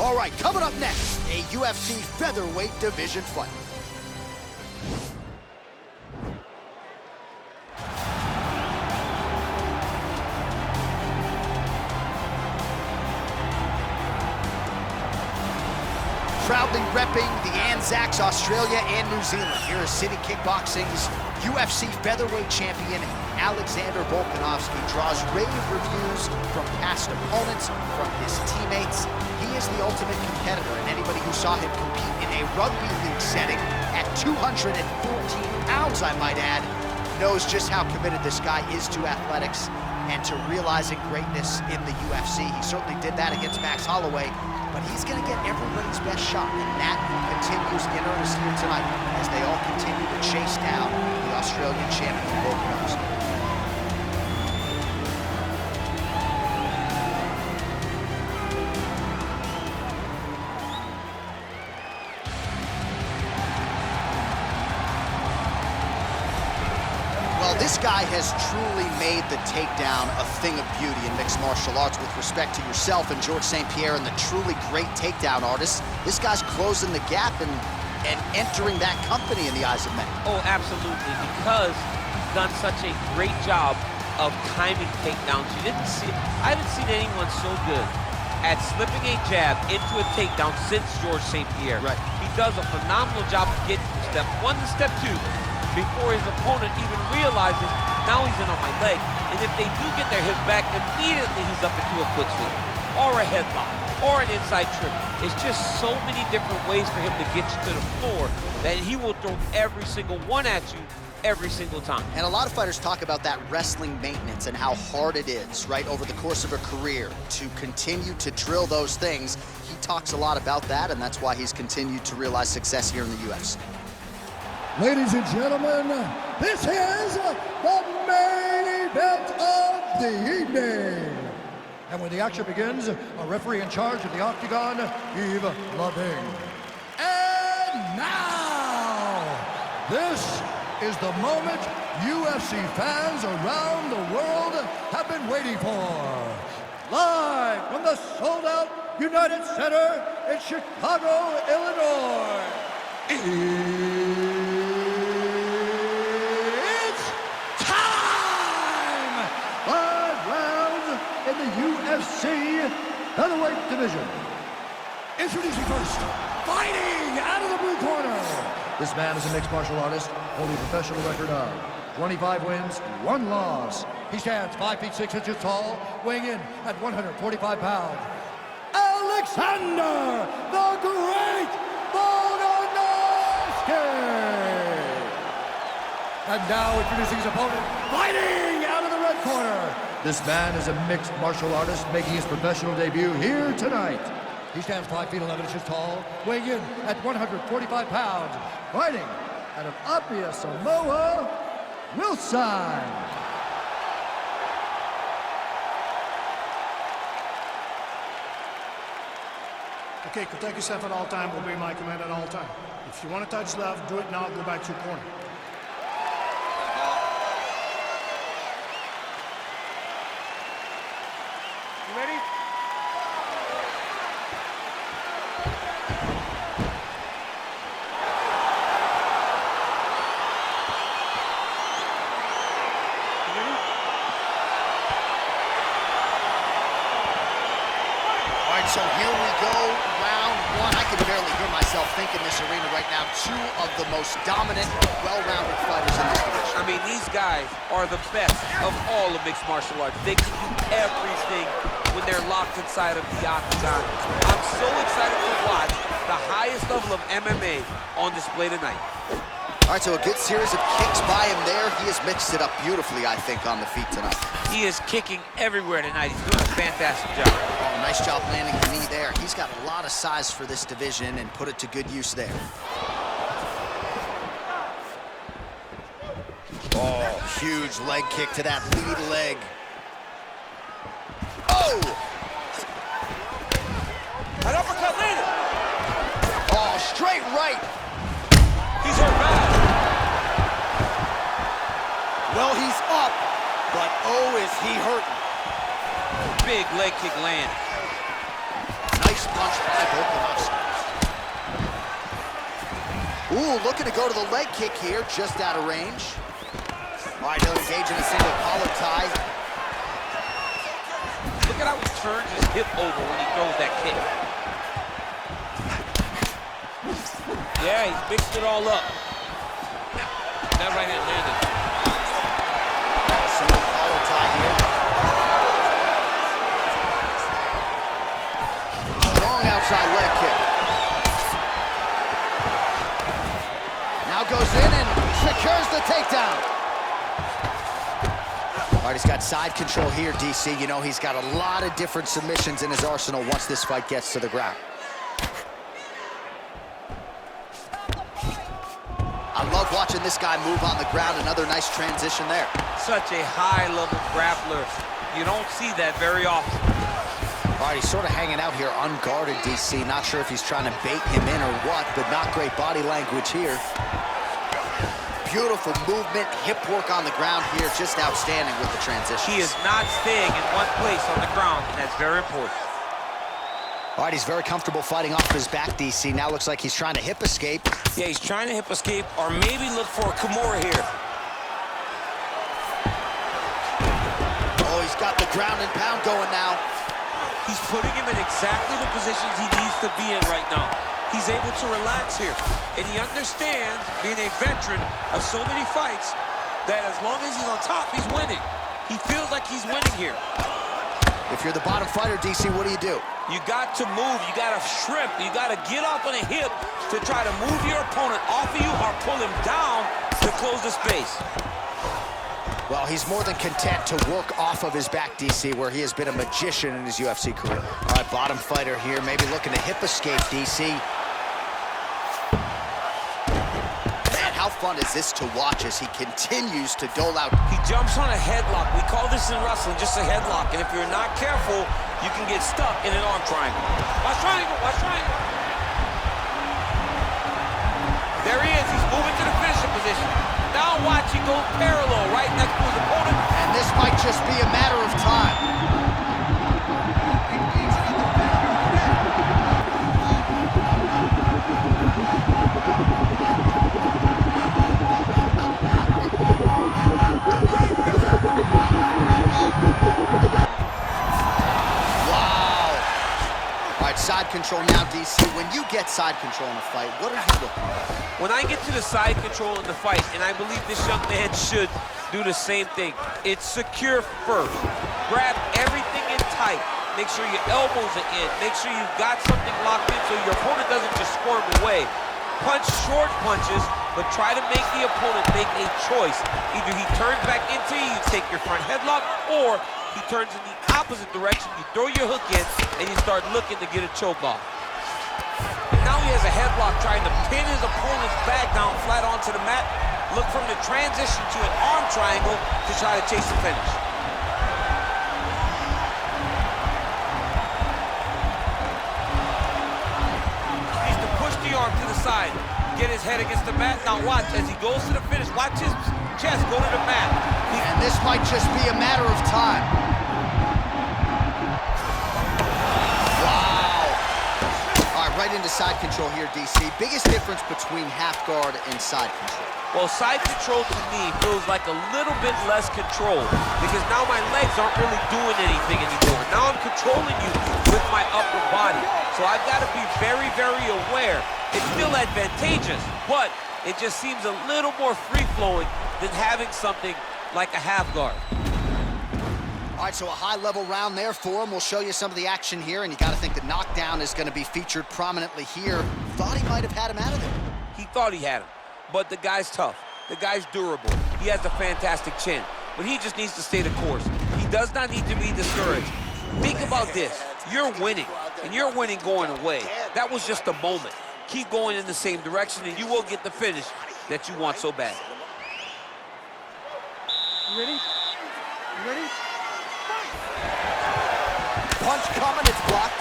All right, coming up next, a UFC featherweight division fight. Proudly repping the Anzacs, Australia and New Zealand. Here is City Kickboxing's UFC featherweight champion, Alexander Volkanovski, draws rave reviews from past opponents, from his teammates. He is the ultimate competitor, and anybody who saw him compete in a rugby league setting at 214 pounds, I might add, knows just how committed this guy is to athletics and to realizing greatness in the UFC. He certainly did that against Max Holloway, but he's gonna get everybody's best shot, and that continues in earnest here tonight as they all continue to chase down the Australian champion, Volkanovski. Well, this guy has truly made the takedown a thing of beauty in mixed martial arts. With respect to yourself and George St. Pierre and the truly great takedown artists, this guy's closing the gap and entering that company in the eyes of many. Oh, absolutely, because he's done such a great job of timing takedowns. I haven't seen anyone so good at slipping a jab into a takedown since George St. Pierre. Right. He does a phenomenal job of getting from step one to step two before his opponent even realizes now he's in on my leg. And if they do get their hips back, immediately he's up into a foot sweep or a headlock or an inside trip. It's just so many different ways for him to get you to the floor that he will throw every single one at you every single time. And a lot of fighters talk about that wrestling maintenance and how hard it is, right, over the course of a career to continue to drill those things. He talks a lot about that, and that's why he's continued to realize success here in the UFC. Ladies and gentlemen, this is the main event of the evening. And when the action begins, a referee in charge of the Octagon, Yves Lavigne. And now, this is the moment UFC fans around the world have been waiting for. Live from the sold-out United Center in Chicago, Illinois. In the UFC featherweight division. Introducing first, fighting out of the blue corner. This man is a mixed martial artist, holding a professional record of 25 wins, 1 loss. He stands 5 feet 6 inches tall, weighing in at 145 pounds. Alexander the Great Volkanovski. And now introducing his opponent, fighting out of the red corner. This man is a mixed martial artist making his professional debut here tonight. He stands 5 feet 11 inches tall, weighing in at 145 pounds, fighting out of Apia, Samoa, Wilson. Okay, protect yourself at all time, obey my command at all time. If you want to touch left, do it now, go back to your corner. You ready? All right, so here we go, round one. I can barely hear myself think in this arena right now. 2 of the most dominant, well-rounded fighters in this division. I mean, these guys are the best of all of mixed martial arts. They can do everything when they're locked inside of the octagon. I'm so excited to watch the highest level of MMA on display tonight. All right, so a good series of kicks by him there. He has mixed it up beautifully, I think, on the feet tonight. He is kicking everywhere tonight. He's doing a fantastic job. Oh, nice job landing the knee there. He's got a lot of size for this division and put it to good use there. Oh, huge leg kick to that lead leg. Oh! An uppercut landed. Oh, straight right. He's hurt bad. Well, he's up, but oh, is he hurting. Big leg kick land. Nice punch by Volkanovski. Ooh, looking to go to the leg kick here, just out of range. All right, he'll engage in a single collar tie. Look at how he turns his hip over when he throws that kick. Yeah, he's mixed it all up. That right hand landed. Single collar tie here. Strong outside leg kick. Now goes in and secures the takedown. All right, he's got side control here, DC. You know, he's got a lot of different submissions in his arsenal once this fight gets to the ground. I love watching this guy move on the ground. Another nice transition there. Such a high-level grappler. You don't see that very often. All right, he's sort of hanging out here unguarded, DC. Not sure if he's trying to bait him in or what, but not great body language here. Beautiful movement, hip work on the ground here, just outstanding with the transition. He is not staying in one place on the ground, and that's very important. All right, he's very comfortable fighting off his back, DC. Now looks like he's trying to hip escape. Yeah, he's trying to hip escape or maybe look for a Kimura here. Oh, he's got the ground and pound going now. He's putting him in exactly the positions he needs to be in right now. He's able to relax here. And he understands, being a veteran of so many fights, that as long as he's on top, he's winning. He feels like he's winning here. If you're the bottom fighter, DC, what do? You got to move, you got to shrimp, you got to get off on a hip to try to move your opponent off of you or pull him down to close the space. Well, he's more than content to work off of his back, DC, where he has been a magician in his UFC career. All right, bottom fighter here, maybe looking to hip escape, DC. Man, how fun is this to watch as he continues to dole out? He jumps on a headlock. We call this in wrestling just a headlock. And if you're not careful, you can get stuck in an arm triangle. Watch triangle, watch triangle. There he is, he's moving to the finishing position. Now watch, he goes parallel right next to his opponent. And this might just be a matter of time. Side control now, DC. When you get side control in a fight, what are you looking for? When I get to the side control in the fight, and I believe this young man should do the same thing, it's secure first. Grab everything in tight. Make sure your elbows are in. Make sure you've got something locked in so your opponent doesn't just squirm away. Punch short punches, but try to make the opponent make a choice. Either he turns back into you, you take your front headlock, or he turns in the opposite direction, you throw your hook in, and you start looking to get a choke off. Now he has a headlock trying to pin his opponent's back down flat onto the mat. Look for him to transition to an arm triangle to try to chase the finish. He needs to push the arm to the side, get his head against the mat. Now watch, as he goes to the finish, watch his chest go to the mat. And this might just be a matter of time. Right into side control here, DC. Biggest difference between half guard and side control? Well, side control to me feels like a little bit less control because now my legs aren't really doing anything anymore. Now I'm controlling you with my upper body. So I've got to be very, very aware. It's still advantageous, but it just seems a little more free-flowing than having something like a half guard. All right, so a high-level round there for him. We'll show you some of the action here, and you got to think the knockdown is going to be featured prominently here. Thought he might have had him out of there. He thought he had him, but the guy's tough. The guy's durable. He has a fantastic chin, but he just needs to stay the course. He does not need to be discouraged. Think about this. You're winning, and you're winning going away. That was just a moment. Keep going in the same direction, and you will get the finish that you want so bad. You ready? You ready? Punch coming, it's blocked.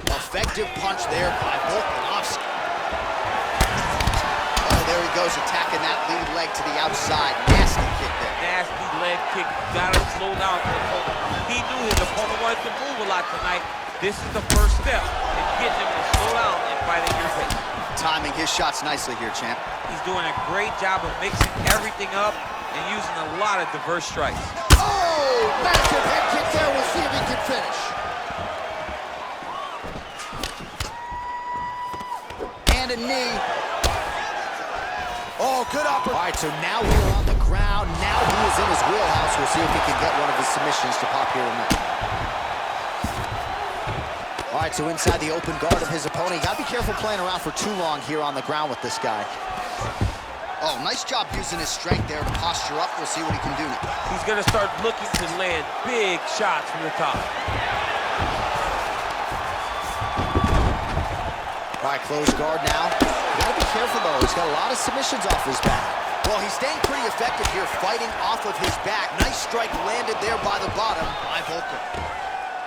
Effective punch there by Volkanovski. Oh, there he goes, attacking that lead leg to the outside. Nasty kick there. nasty leg kick. Gotta slow down the opponent. He knew his opponent wanted to move a lot tonight. This is the first step in getting him to slow down and fight at your pace. Timing his shots nicely here, champ. He's doing a great job of mixing everything up and using a lot of diverse strikes. Oh, massive head kick there. We'll see if he can finish. And a knee. Oh, good upper. All right, so now we're on the ground. Now he is in his wheelhouse. We'll see if he can get one of his submissions to pop here tonight. All right, so inside the open guard of his opponent. You gotta be careful playing around for too long here on the ground with this guy. Oh, nice job using his strength there to posture up. We'll see what he can do now. He's gonna start looking to land big shots from the top. All right, close guard now. You gotta be careful though. He's got a lot of submissions off his back. Well, he's staying pretty effective here, fighting off of his back. Nice strike landed there by the bottom by Volkan.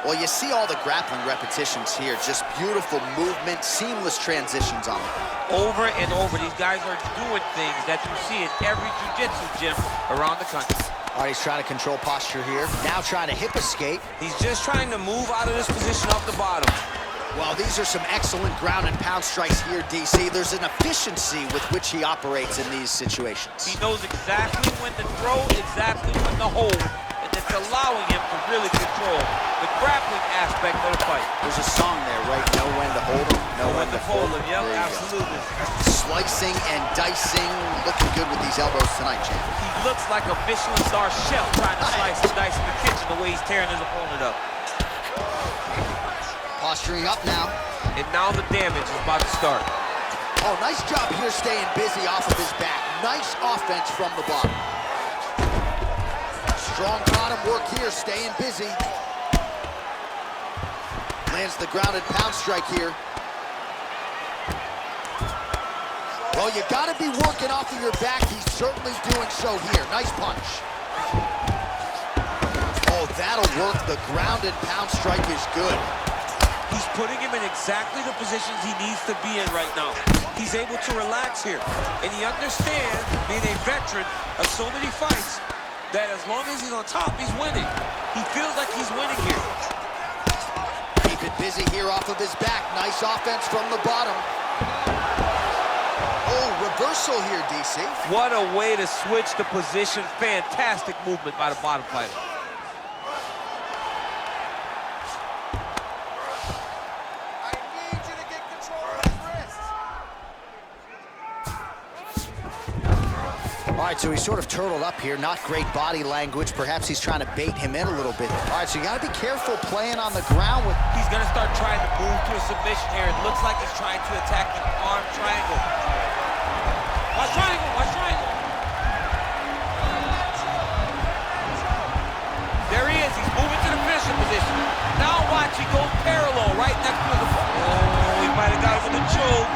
Well, you see all the grappling repetitions here. Just beautiful movement, seamless transitions on them. Over and over, these guys are doing things that you see in every jiu-jitsu gym around the country. All right, he's trying to control posture here. Now trying to hip escape. He's just trying to move out of this position off the bottom. Well, these are some excellent ground and pound strikes here, DC. There's an efficiency with which he operates in these situations. He knows exactly when to throw, exactly when to hold, and it's allowing him to really control the grappling aspect of the fight. There's a song there, right? Know when to hold him, know when to fold him. Yep, absolutely. Slicing and dicing, looking good with these elbows tonight, champ. He looks like a Michelin star chef trying to slice and dice in the kitchen the way he's tearing his opponent up. Posturing up now. And now the damage is about to start. Oh, nice job here staying busy off of his back. Nice offense from the bottom. Strong bottom work here, staying busy. Lands the grounded pound strike here. Well, you gotta be working off of your back. He's certainly doing so here. Nice punch. Oh, that'll work. The grounded pound strike is good. He's putting him in exactly the positions he needs to be in right now. He's able to relax here. And he understands, being a veteran of so many fights, that as long as he's on top, he's winning. He feels like he's winning here. Keep it busy here off of his back. Nice offense from the bottom. Oh, reversal here, DC. What a way to switch the position. Fantastic movement by the bottom fighter. All right, so he's sort of turtled up here. Not great body language. Perhaps he's trying to bait him in a little bit. All right, so you got to be careful playing on the ground with... He's going to start trying to move to a submission here. It looks like he's trying to attack the arm triangle. Watch triangle, watch triangle. There he is. He's moving to the finishing position. Now watch, he goes parallel right next to the... Oh, he might have got him with a choke.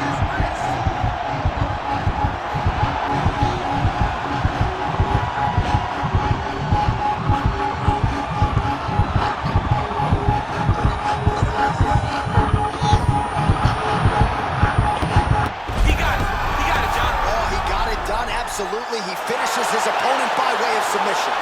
Absolutely, he finishes his opponent by way of submission.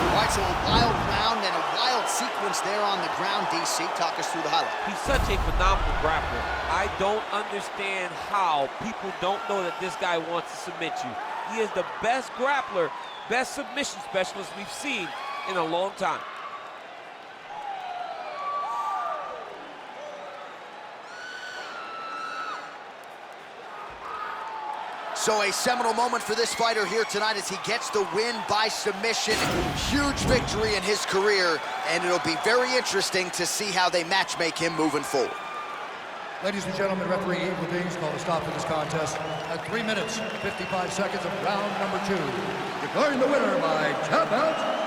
All right, so a wild round and a wild sequence there on the ground, DC. Talk us through the highlight. He's such a phenomenal grappler. I don't understand how people don't know that this guy wants to submit you. He is the best grappler, best submission specialist we've seen in a long time. So a seminal moment for this fighter here tonight as he gets the win by submission. Huge victory in his career, and it'll be very interesting to see how they match-make him moving forward. Ladies and gentlemen, referee Eagle Deans called a stop to this contest at 3 minutes, 55 seconds of round number 2. Declaring the winner by tap out,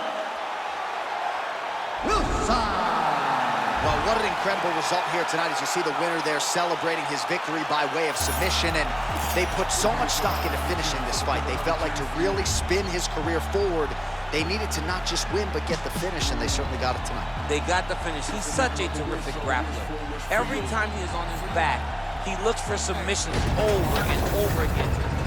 Well, what an incredible result here tonight as you see the winner there celebrating his victory by way of submission, and they put so much stock into finishing this fight. They felt like to really spin his career forward, They needed to not just win, but get the finish, and they certainly got it tonight. They got the finish. He's such a terrific grappler. Every time he is on his back, he looks for submissions over and over again.